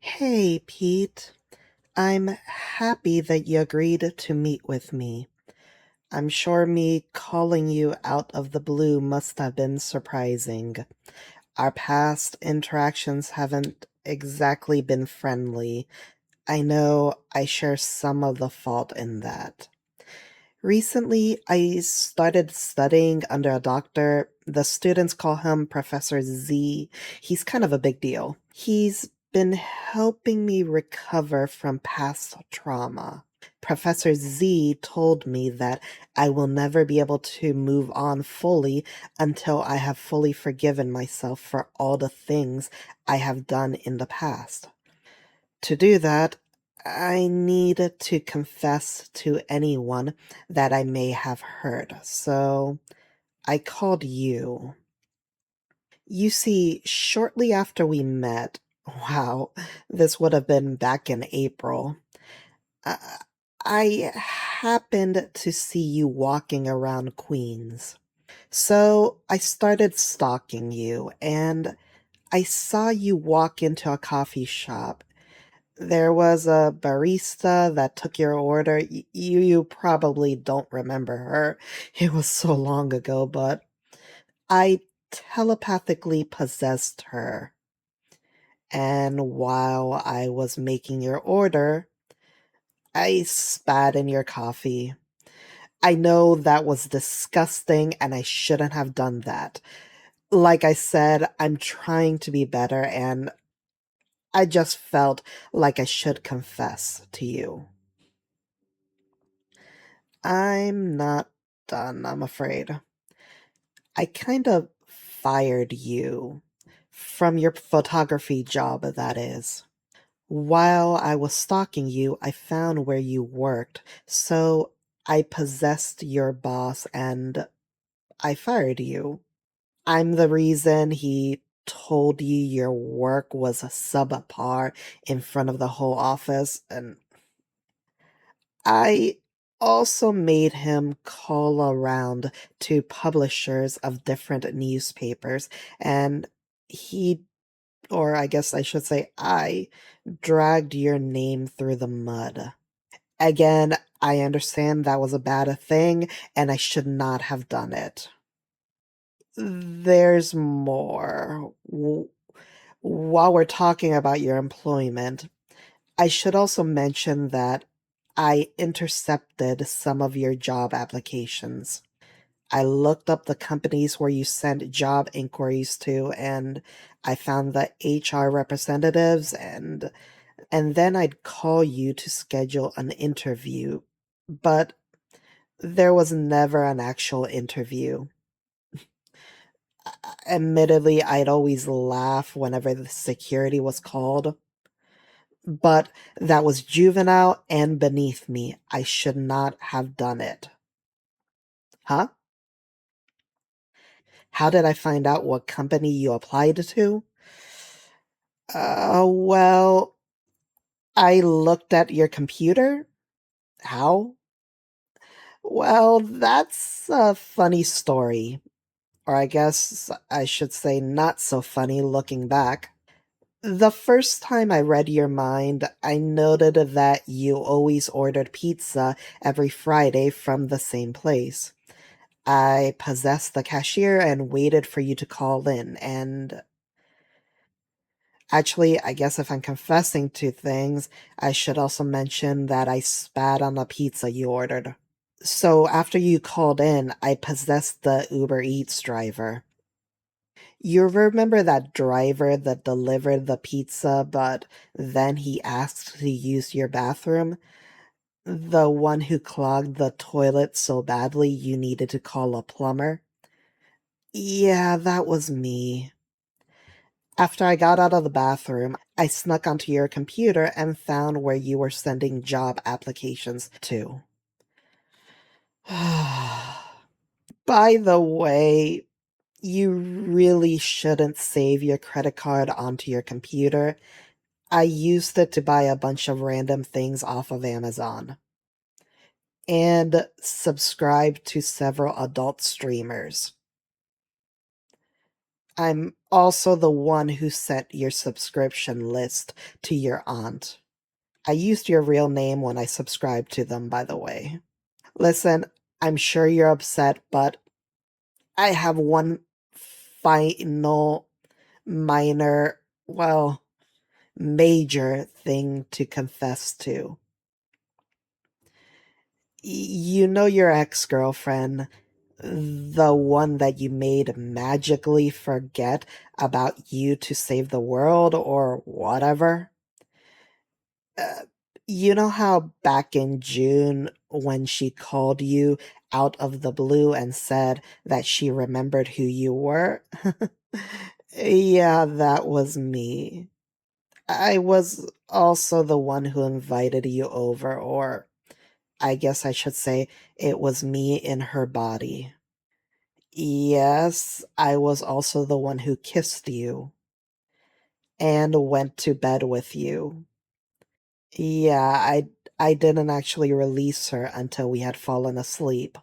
Hey, Pete. I'm happy that you agreed to meet with me. I'm sure me calling you out of the blue must have been surprising. Our past interactions haven't exactly been friendly. I know I share some of the fault in that. Recently, I started studying under a doctor. The students call him Professor Z. He's kind of a big deal. He's been helping me recover from past trauma. Professor Z told me that I will never be able to move on fully until I have fully forgiven myself for all the things I have done in the past. To do that, I need to confess to anyone that I may have hurt, so I called you. You see, shortly after we met, wow, this would have been back in April, uh, I happened to see you walking around Queens. So I started stalking you, and I saw you walk into a coffee shop. There was a barista that took your order. You probably don't remember her. It was so long ago, but I telepathically possessed her. And while I was making your order, I spat in your coffee. I know that was disgusting and I shouldn't have done that. Like I said, I'm trying to be better and I just felt like I should confess to you. I'm not done, I'm afraid. I kind of fired you from your photography job, that is. While I was stalking you, I found where you worked, so I possessed your boss and I fired you. I'm the reason he told you your work was subpar in front of the whole office, and I also made him call around to publishers of different newspapers, and he, or I guess I should say, I dragged your name through the mud. Again, I understand that was a bad thing, and I should not have done it. There's more. While we're talking about your employment, I should also mention that I intercepted some of your job applications. I looked up the companies where you sent job inquiries to and I found the HR representatives and then I'd call you to schedule an interview. But there was never an actual interview. Admittedly, I'd always laugh whenever the security was called, but that was juvenile and beneath me. I should not have done it. Huh? How did I find out what company you applied to? Well, I looked at your computer. How? Well, that's a funny story. Or I guess I should say not so funny looking back. The first time I read your mind, I noted that you always ordered pizza every Friday from the same place. I possessed the cashier and waited for you to call in, and actually, I guess if I'm confessing to things, I should also mention that I spat on the pizza you ordered. So after you called in, I possessed the Uber Eats driver. You remember that driver that delivered the pizza, but then he asked to use your bathroom? The one who clogged the toilet so badly you needed to call a plumber? Yeah, that was me. After I got out of the bathroom, I snuck onto your computer and found where you were sending job applications to. By the way, you really shouldn't save your credit card onto your computer. I used it to buy a bunch of random things off of Amazon and subscribe to several adult streamers. I'm also the one who sent your subscription list to your aunt. I used your real name when I subscribed to them, by the way. Listen, I'm sure you're upset, but I have one final minor, well, major thing to confess to. You know your ex-girlfriend, the one that you made magically forget about you to save the world or whatever? Uh, you know how back in June when she called you out of the blue and said that she remembered who you were? Yeah, that was me. I was also the one who invited you over, or I guess I should say it was me in her body. Yes, I was also the one who kissed you and went to bed with you. Yeah, I didn't actually release her until we had fallen asleep.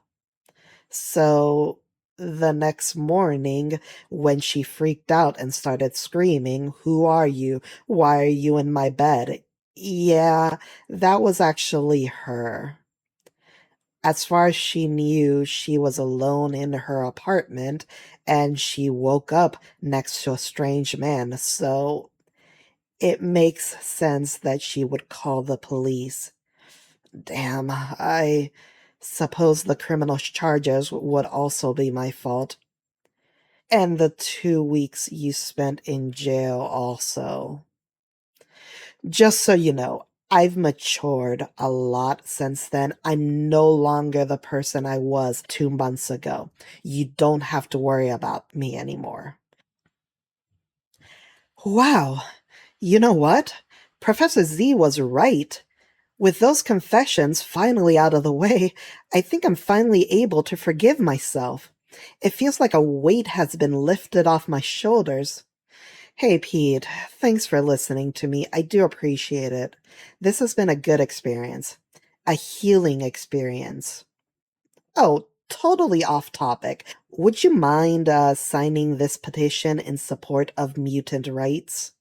So the next morning, when she freaked out and started screaming, "Who are you? Why are you in my bed?" Yeah, that was actually her. As far as she knew, she was alone in her apartment and she woke up next to a strange man, so it makes sense that she would call the police. Damn, I suppose the criminal charges would also be my fault. And the 2 weeks you spent in jail also. Just so you know, I've matured a lot since then. I'm no longer the person I was 2 months ago. You don't have to worry about me anymore. Wow, you know what? Professor Z was right. With those confessions finally out of the way, I think I'm finally able to forgive myself. It feels like a weight has been lifted off my shoulders. Hey Pete, thanks for listening to me. I do appreciate it. This has been a good experience. A healing experience. Oh, totally off topic. Would you mind signing this petition in support of mutant rights?